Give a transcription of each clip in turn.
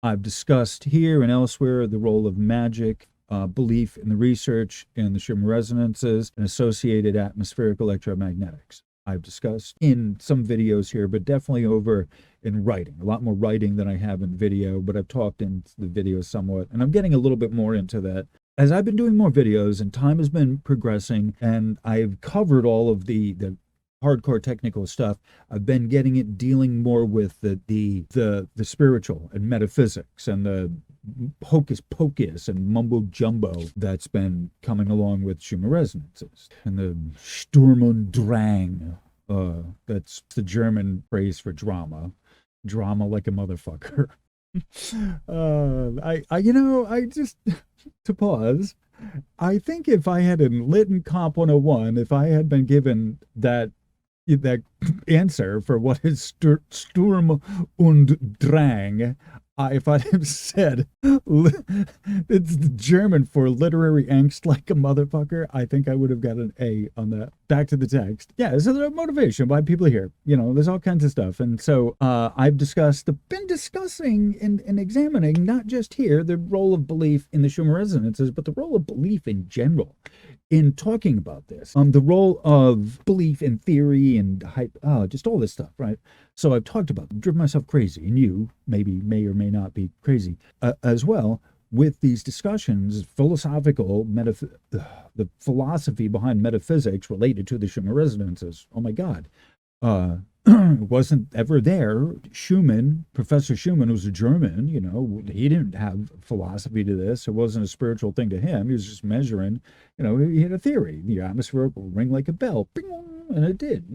I've discussed here and elsewhere the role of magic, belief in the research in the Schumann resonances and associated atmospheric electromagnetics. I've discussed in some videos here, but definitely over in writing. A lot more writing than I have in video, but I've talked in the video somewhat, and I'm getting a little bit more into that. As I've been doing more videos and time has been progressing, and I've covered all of the hardcore technical stuff, I've been getting it dealing more with the spiritual and metaphysics and the hocus pocus and mumbo jumbo that's been coming along with Schumann resonances and the Sturm und Drang. That's the German phrase for drama like a motherfucker. I just to pause. I think if I had enlitten Comp 101, if I had been given that answer for what is Sturm und Drang, if I'd have said it's German for literary angst like a motherfucker, I think I would have got an A on that. Back to the text. Yeah, so there's motivation by people here. There's all kinds of stuff. And so I've been discussing and examining, not just here, the role of belief in the Schumann resonances, but the role of belief in general in talking about this. The role of belief in theory and hype, just all this stuff, right? So I've talked about, driven myself crazy, and you maybe may or may not be crazy as well, with these discussions, the philosophy behind metaphysics related to the Schumann resonances. Oh my God. Wasn't ever there. Professor Schumann was a German, he didn't have philosophy to this. It wasn't a spiritual thing to him. He was just measuring, he had a theory. The atmosphere will ring like a bell. Bing, and it did,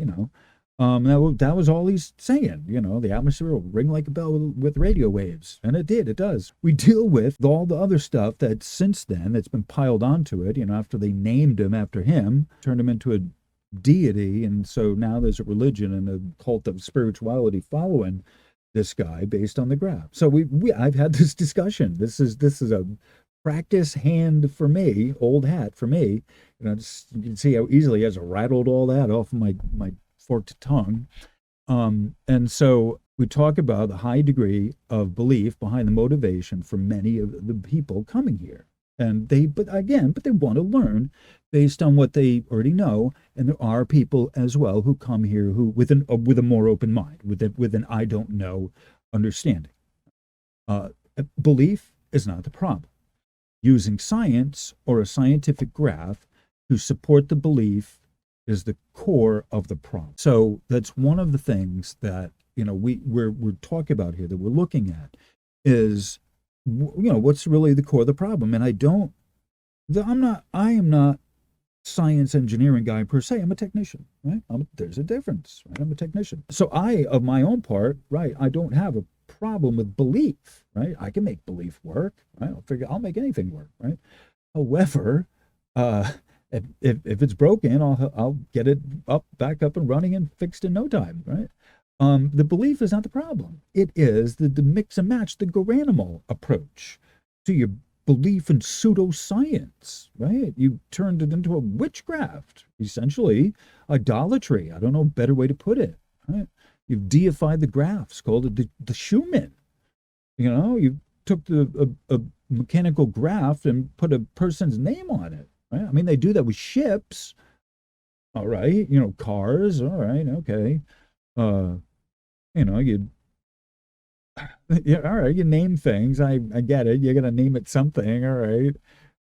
that was all he's saying. The atmosphere will ring like a bell with radio waves. And it did. It does. We deal with all the other stuff that since then that's been piled onto it, after they named him after him, turned him into a deity. And so now there's a religion and a cult of spirituality following this guy based on the graph. So I've had this discussion. This is a practice hand for me, old hat for me. You can see how easily he has rattled all that off of my forked tongue. And so we talk about the high degree of belief behind the motivation for many of the people coming here. And they want to learn based on what they already know. And there are people as well who come here who with a more open mind, with an I don't know understanding. Belief is not the problem. Using science or a scientific graph to support the belief is the core of the problem. So that's one of the things that we're talking about here, that we're looking at, is what's really the core of the problem. And I am not science engineering guy per se. I'm a technician, right? There's a difference, right? I'm a technician. So of my own part, right, I don't have a problem with belief, right? I can make belief work, right? I'll make anything work, right? However, if it's broken, I'll get it back up and running and fixed in no time, right? The belief is not the problem. It is the mix and match, the Garanimal approach to your belief in pseudoscience, right? You turned it into a witchcraft, essentially idolatry. I don't know a better way to put it, right? You've deified the graphs, called it the Schumann. You took a mechanical graph and put a person's name on it, right? I mean, they do that with ships, all right? Cars, all right, okay. All right, you name things. I get it. You're gonna name it something, all right.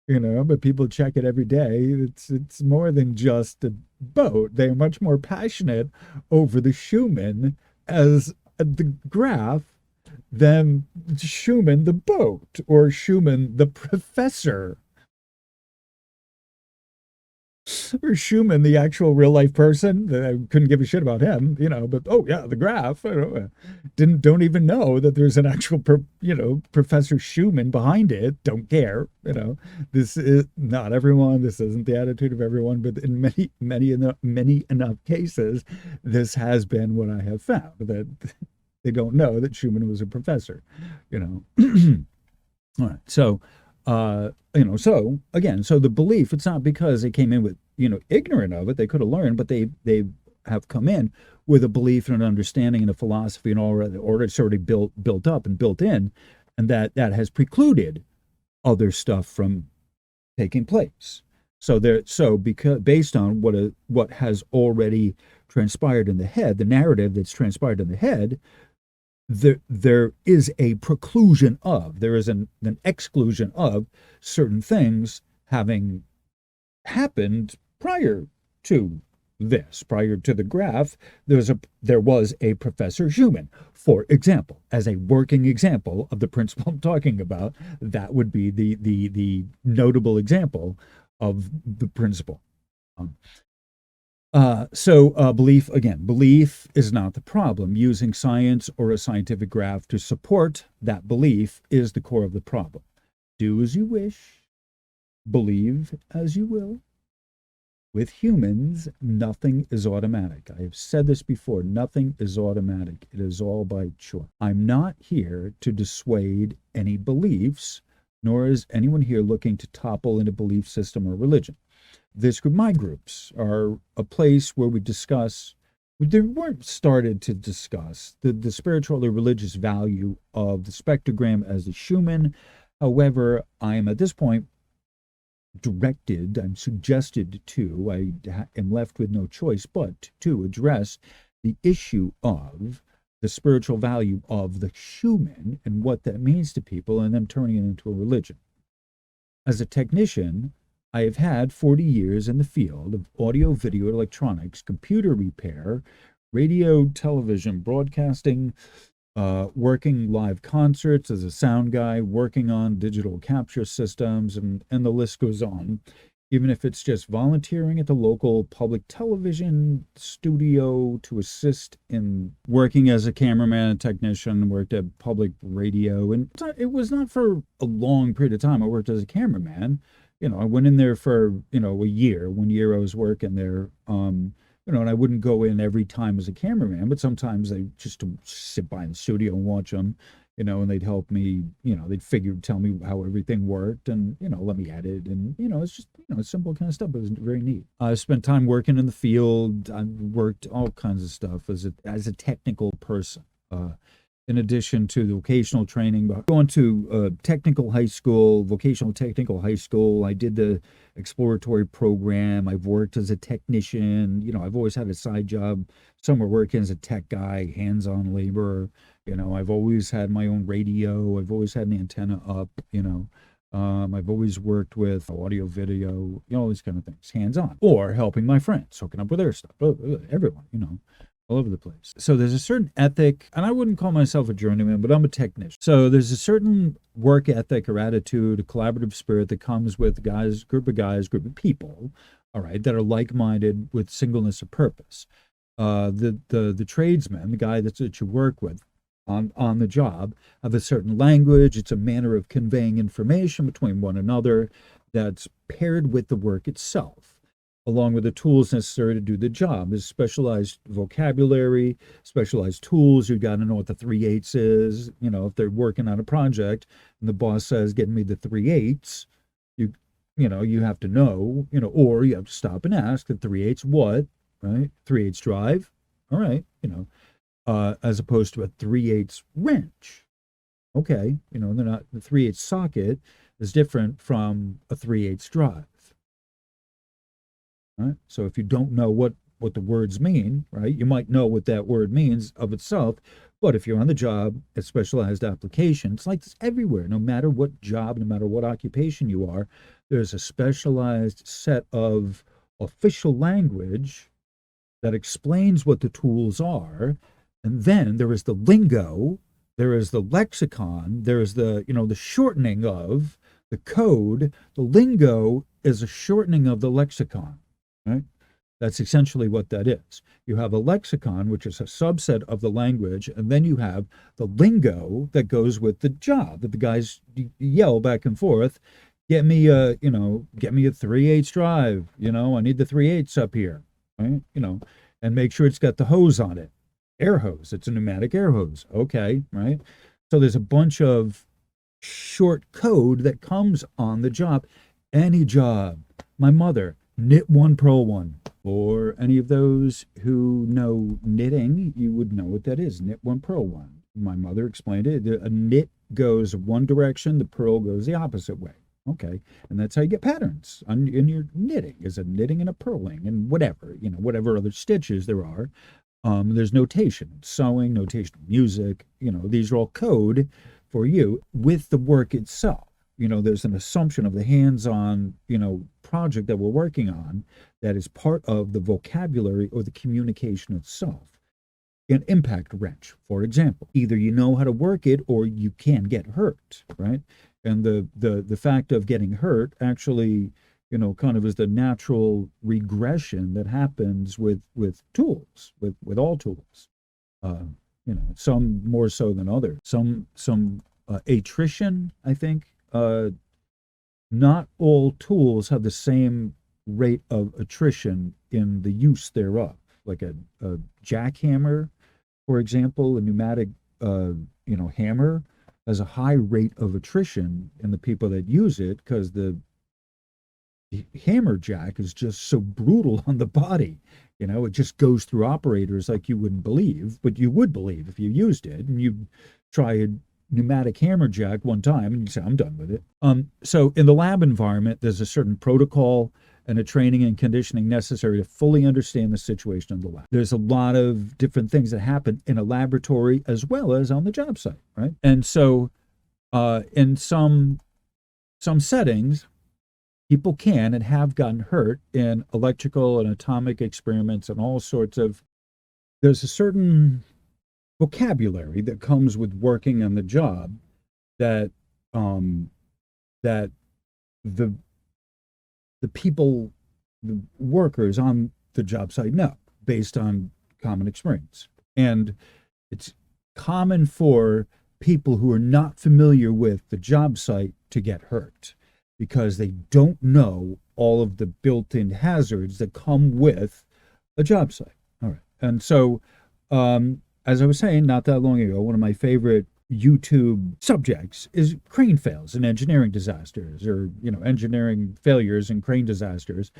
But people check it every day. It's more than just a boat. They're much more passionate over the Schumann as the graph than Schumann the boat or Schumann the professor. Or Schumann, the actual real life person. I couldn't give a shit about him, but oh yeah, the graph. Don't even know that there's an actual Professor Schumann behind it. Don't care. This is not everyone. This isn't the attitude of everyone, but in many enough cases, this has been what I have found, that they don't know that Schumann was a professor. All right, so. So again, the belief, it's not because they came in with, ignorant of it. They could have learned, but they have come in with a belief and an understanding and a philosophy and all that, or it's already built up and built in. and that has precluded other stuff from taking place. So because based on what has already transpired in the head, the narrative that's transpired in the head, there is a preclusion of, there is an exclusion of certain things having happened prior to this, prior to the graph. There was a Professor Schumann, for example, as a working example of the principle I'm talking about. That would be the notable example of the principle. Belief is not the problem. Using science or a scientific graph to support that belief is the core of the problem. Do as you wish, believe as you will. With humans, nothing is automatic. I have said this before, nothing is automatic. It is all by choice. I'm not here to dissuade any beliefs, nor is anyone here looking to topple any belief system or religion. My groups are a place where we discuss, they weren't started to discuss the spiritual or religious value of the spectrogram as a Schumann. However, I am at this point I'm suggested to, I am left with no choice but to address the issue of the spiritual value of the Schumann and what that means to people, and them turning it into a religion. As a technician, I have had 40 years in the field of audio, video, electronics, computer repair, radio, television, broadcasting, working live concerts as a sound guy, working on digital capture systems, and the list goes on. Even if it's just volunteering at the local public television studio to assist in working as a cameraman and technician, worked at public radio. And it was not for a long period of time I worked as a cameraman. I went in there for, a year. 1 year I was working there. And I wouldn't go in every time as a cameraman, but sometimes they just to sit by in the studio and watch them, and they'd help me, they'd tell me how everything worked and, let me edit. And, it's just, simple kind of stuff. It was very neat. I spent time working in the field. I worked all kinds of stuff as a technical person. In addition to the vocational training, but going to vocational technical high school, I did the exploratory program. I've worked as a technician. I've always had a side job somewhere working as a tech guy, hands-on labor. I've always had my own radio. I've always had an antenna up. I've always worked with audio, video, all these kind of things, hands-on, or helping my friends, hooking up with their stuff. Everyone, all over the place. So there's a certain ethic, and I wouldn't call myself a journeyman, but I'm a technician. So there's a certain work ethic or attitude, a collaborative spirit that comes with group of people, all right, that are like-minded with singleness of purpose. The tradesman, the guy that you work with on the job, have a certain language. It's a manner of conveying information between one another that's paired with the work itself, along with the tools necessary to do the job. There's specialized vocabulary, specialized tools. You got to know what the 3/8 is. If they're working on a project and the boss says, "Get me the 3/8," you have to know, or you have to stop and ask, the 3/8 what, right? 3/8 drive, all right, as opposed to a 3/8 wrench. Okay, they're not, the 3/8 socket is different from a 3/8 drive. Right? So if you don't know what the words mean, right, you might know what that word means of itself, but if you're on the job, a specialized application, it's like this everywhere. No matter what job, no matter what occupation you are, there's a specialized set of official language that explains what the tools are, and then there is the lingo, there is the lexicon, there is the shortening of the code. The lingo is a shortening of the lexicon. Right? That's essentially what that is. You have a lexicon, which is a subset of the language, and then you have the lingo that goes with the job that the guys yell back and forth. Get me a 3/8 drive. I need the 3/8 up here, right? And make sure it's got the hose on it. Air hose. It's a pneumatic air hose. Okay, right? So there's a bunch of short code that comes on the job. Any job. My mother, knit one, purl one. For any of those who know knitting, you would know what that is. Knit one, purl one. My mother explained it. A knit goes one direction, the purl goes the opposite way. Okay, and that's how you get patterns in your knitting, is a knitting and a purling and whatever, whatever other stitches there are. There's notation, sewing, notation, music, these are all code for you with the work itself. There's an assumption of the hands-on, project that we're working on that is part of the vocabulary or the communication itself. An impact wrench, for example, either you know how to work it or you can get hurt, right? And the fact of getting hurt actually, kind of is the natural regression that happens with tools, with all tools. Some more so than others. Some attrition, I think. Not all tools have the same rate of attrition in the use thereof. Like a jackhammer, for example, a pneumatic, hammer has a high rate of attrition in the people that use it because the hammer jack is just so brutal on the body. It just goes through operators like you wouldn't believe, but you would believe if you used it. And you try a pneumatic hammer jack one time and you say, I'm done with it. So in the lab environment, there's a certain protocol and a training and conditioning necessary to fully understand the situation in the lab. There's a lot of different things that happen in a laboratory as well as on the job site, right? And so in some settings, people can and have gotten hurt in electrical and atomic experiments and all sorts of, there's a certain vocabulary that comes with working on the job that that the people, the workers on the job site know based on common experience. And it's common for people who are not familiar with the job site to get hurt because they don't know all of the built-in hazards that come with a job site. All right. And so, as I was saying not that long ago, one of my favorite YouTube subjects is crane fails and engineering disasters, or engineering failures and crane disasters,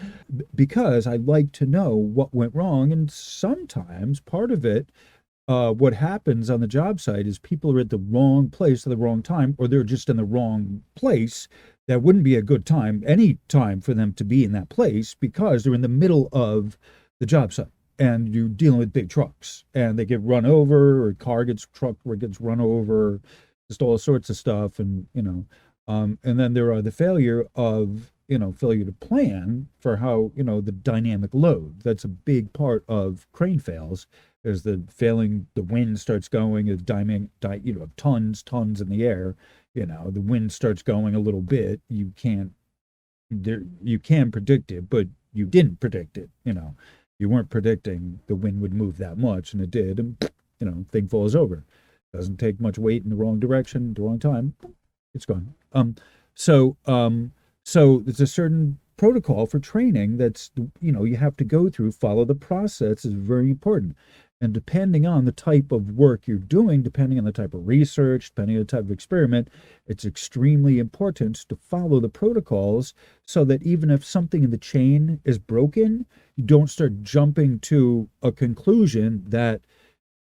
because I like to know what went wrong. And sometimes part of it, what happens on the job site is people are at the wrong place at the wrong time, or they're just in the wrong place. That wouldn't be a good time, any time for them to be in that place, because they're in the middle of the job site. And you're dealing with big trucks and they get run over, or a car gets trucked where it gets run over, just all sorts of stuff. And, and then there are the failure to plan for how, the dynamic load. That's a big part of crane fails, is the wind starts going, tons in the air, the wind starts going a little bit. You can predict it, but you didn't predict it, You weren't predicting the wind would move that much, and it did, and thing falls over. Doesn't take much weight in the wrong direction, the wrong time, it's gone. So there's a certain protocol for training that's you have to go through, follow the process is very important. And depending on the type of work you're doing, depending on the type of research, depending on the type of experiment, it's extremely important to follow the protocols so that even if something in the chain is broken, you don't start jumping to a conclusion that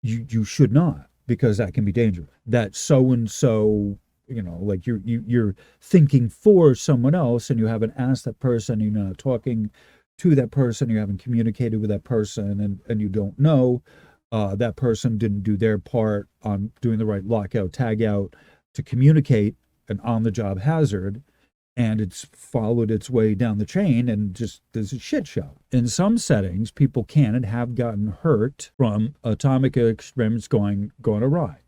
you should not, because that can be dangerous. That so-and-so, like you're thinking for someone else and you haven't asked that person, you're not talking to that person, you haven't communicated with that person, and you don't know that person didn't do their part on doing the right lockout, tag out to communicate an on-the-job hazard, and it's followed its way down the chain and just there's a shit show. In some settings, people can and have gotten hurt from atomic experiments going awry.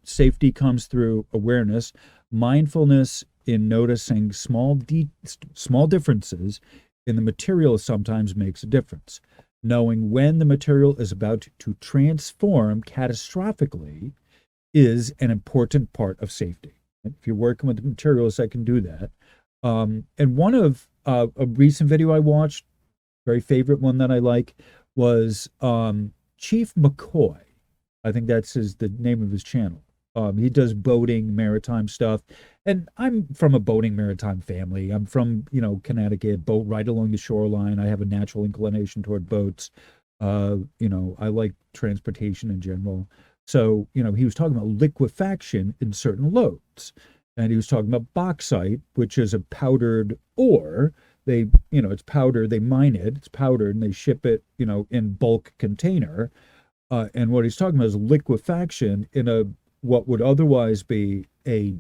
Safety comes through awareness, mindfulness in noticing small differences in the material sometimes makes a difference. Knowing when the material is about to transform catastrophically is an important part of safety. If you're working with materials that can do that. And one of a recent video I watched, very favorite one that I like, was Chief McCoy. I think that's the name of his channel. He does boating, maritime stuff. And I'm from a boating, maritime family. I'm from, Connecticut, boat right along the shoreline. I have a natural inclination toward boats. I like transportation in general. So, he was talking about liquefaction in certain lodes. And he was talking about bauxite, which is a powdered ore. It's powder, they mine it, it's powdered, and they ship it, in bulk container. And what he's talking about is liquefaction in what would otherwise be a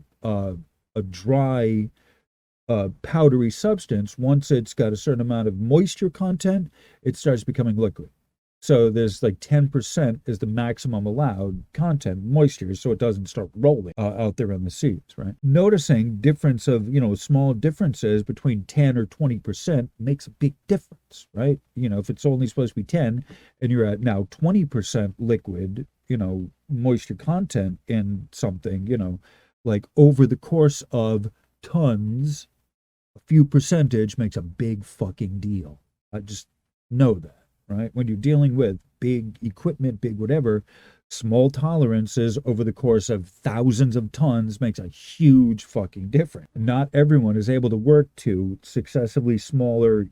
dry, powdery substance. Once it's got a certain amount of moisture content, it starts becoming liquid. So there's like 10% is the maximum allowed content moisture, so it doesn't start rolling out there on the seas, right? Noticing difference of, small differences between 10 or 20% makes a big difference, right? If it's only supposed to be 10 and you're at now 20% liquid, moisture content in something, like over the course of tons, a few percentage makes a big fucking deal. I just know that. Right? When you're dealing with big equipment, big whatever, small tolerances over the course of thousands of tons makes a huge fucking difference. Not everyone is able to work to successively smaller,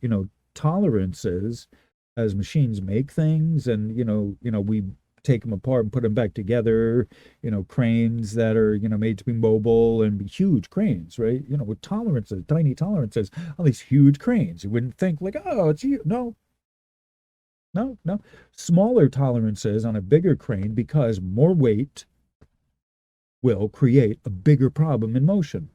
tolerances as machines make things, and we take them apart and put them back together, cranes that are, made to be mobile and be huge cranes, right? With tolerances, tiny tolerances on these huge cranes. You wouldn't think like, oh, it's you. No, no. Smaller tolerances on a bigger crane, because more weight will create a bigger problem in motion.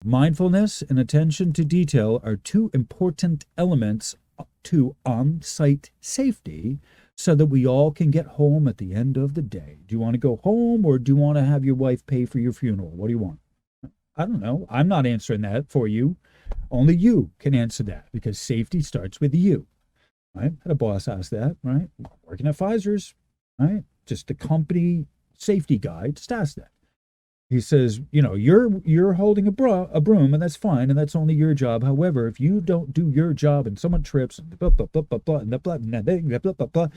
Mindfulness and attention to detail are two important elements to on-site safety, so that we all can get home at the end of the day. Do you want to go home, or do you want to have your wife pay for your funeral? What do you want? I don't know. I'm not answering that for you. Only you can answer that, because safety starts with you. Right? Had a boss ask that, right? Working at Pfizer's, right? Just the company safety guy just asked that. He says, you're holding a broom, and that's fine, and that's only your job. However, if you don't do your job and someone trips, and blah, blah, blah, blah, blah, and blah, blah, blah, blah, blah,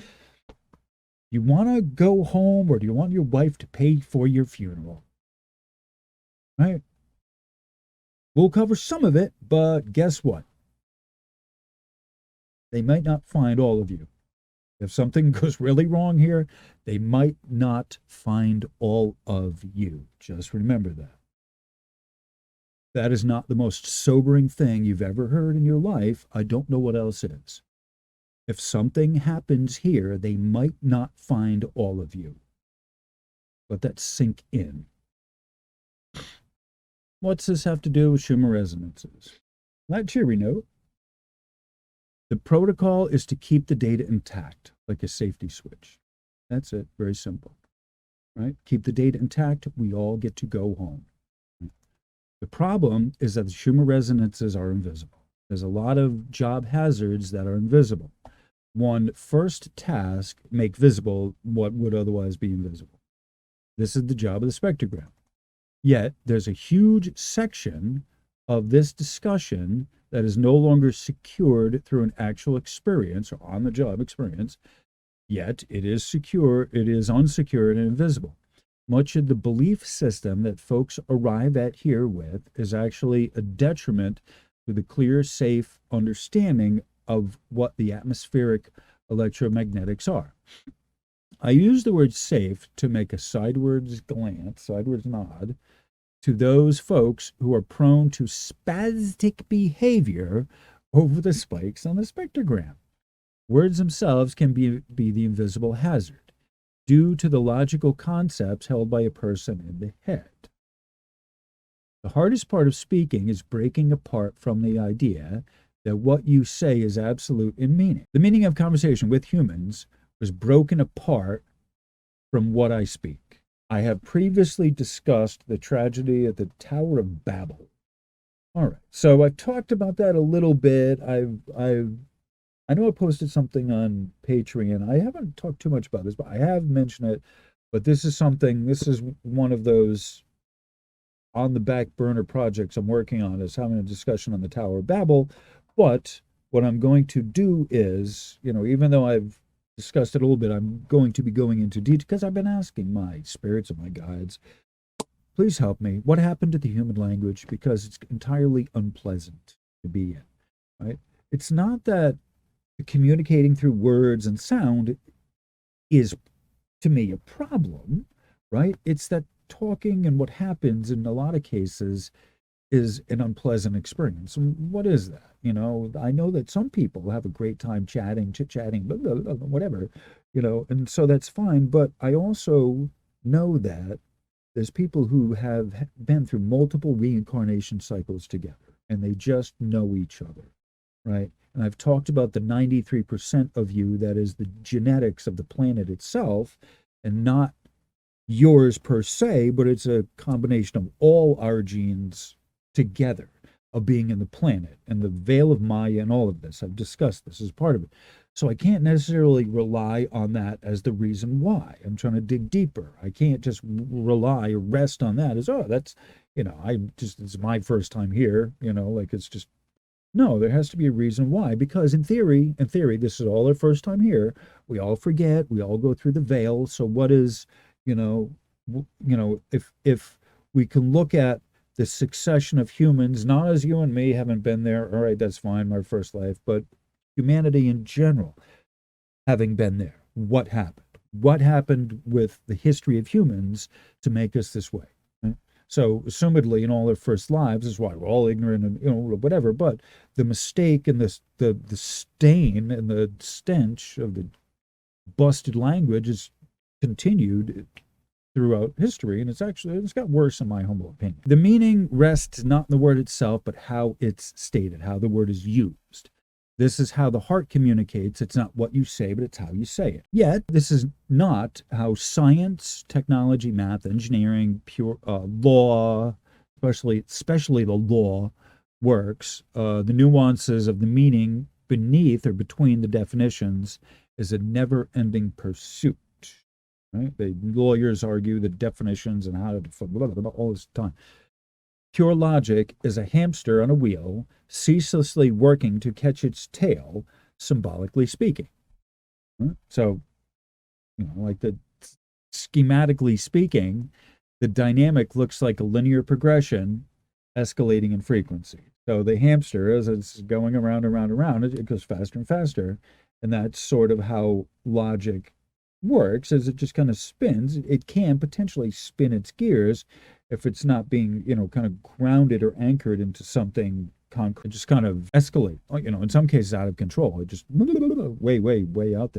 you want to go home, or do you want your wife to pay for your funeral? Right? We'll cover some of it, but guess what? They might not find all of you. If something goes really wrong here, they might not find all of you. Just remember that. That is not the most sobering thing you've ever heard in your life. I don't know what else is. If something happens here, they might not find all of you. Let that sink in. What's this have to do with Schumann resonances? That cheery note. The protocol is to keep the data intact, like a safety switch. That's it. Very simple. Right? Keep the data intact. We all get to go home. The problem is that the Schumann resonances are invisible. There's a lot of job hazards that are invisible. One first task, make visible what would otherwise be invisible. This is the job of the spectrogram. Yet there's a huge section of this discussion that is no longer secured through an actual experience or on-the-job experience, yet it is secure, it is unsecured and invisible. Much of the belief system that folks arrive at here with is actually a detriment to the clear, safe understanding of what the atmospheric electromagnetics are. I use the word safe to make a sideways glance, sideways nod, to those folks who are prone to spastic behavior over the spikes on the spectrogram. Words themselves can be the invisible hazard, due to the logical concepts held by a person in the head. The hardest part of speaking is breaking apart from the idea that what you say is absolute in meaning. The meaning of conversation with humans was broken apart from what I speak. I have previously discussed the tragedy at the Tower of Babel. All right, so I've talked about that a little bit. I know I posted something on Patreon. I haven't talked too much about this, but I have mentioned it. But this is one of those on the back burner projects I'm working on, is having a discussion on the Tower of Babel. But what I'm going to do is, even though I've discussed it a little bit, I'm going to be going into detail because I've been asking my spirits and my guides, please help me. What happened to the human language? Because it's entirely unpleasant to be in, right? It's not that communicating through words and sound is to me a problem, right? It's that talking and what happens in a lot of cases is an unpleasant experience. And what is that? I know that some people have a great time chatting, chit-chatting, whatever, and so that's fine. But I also know that there's people who have been through multiple reincarnation cycles together and they just know each other, right? And I've talked about the 93% of you that is the genetics of the planet itself and not yours per se, but it's a combination of all our genes together of being in the planet and the veil of Maya and all of this. I've discussed this as part of it. So I can't necessarily rely on that as the reason why. I'm trying to dig deeper. I can't just rely or rest on that as, oh, that's, it's my first time here, like it's just, no, there has to be a reason why. Because in theory, this is all our first time here. We all forget, we all go through the veil. So what is, if we can look at the succession of humans, not as you and me haven't been there, all right, that's fine, my first life, but humanity in general having been there, what happened? What happened with the history of humans to make us this way? Right? So, assumedly, in all their first lives is why we're all ignorant and whatever. But the mistake and the stain and the stench of the busted language is continued throughout history, and it's got worse in my humble opinion. The meaning rests not in the word itself, but how it's stated, how the word is used. This is how the heart communicates. It's not what you say, but it's how you say it. Yet, this is not how science, technology, math, engineering, pure law, especially the law, works. The nuances of the meaning beneath or between the definitions is a never-ending pursuit. Right? The lawyers argue the definitions and how to all this time. Pure logic is a hamster on a wheel, ceaselessly working to catch its tail, symbolically speaking. Right? So, like schematically speaking, the dynamic looks like a linear progression escalating in frequency. So the hamster, as it's going around, it goes faster and faster. And that's sort of how logic works, as it just kind of spins. It can potentially spin its gears if it's not being, kind of grounded or anchored into something concrete. It just kind of escalate, in some cases out of control. It just way out there.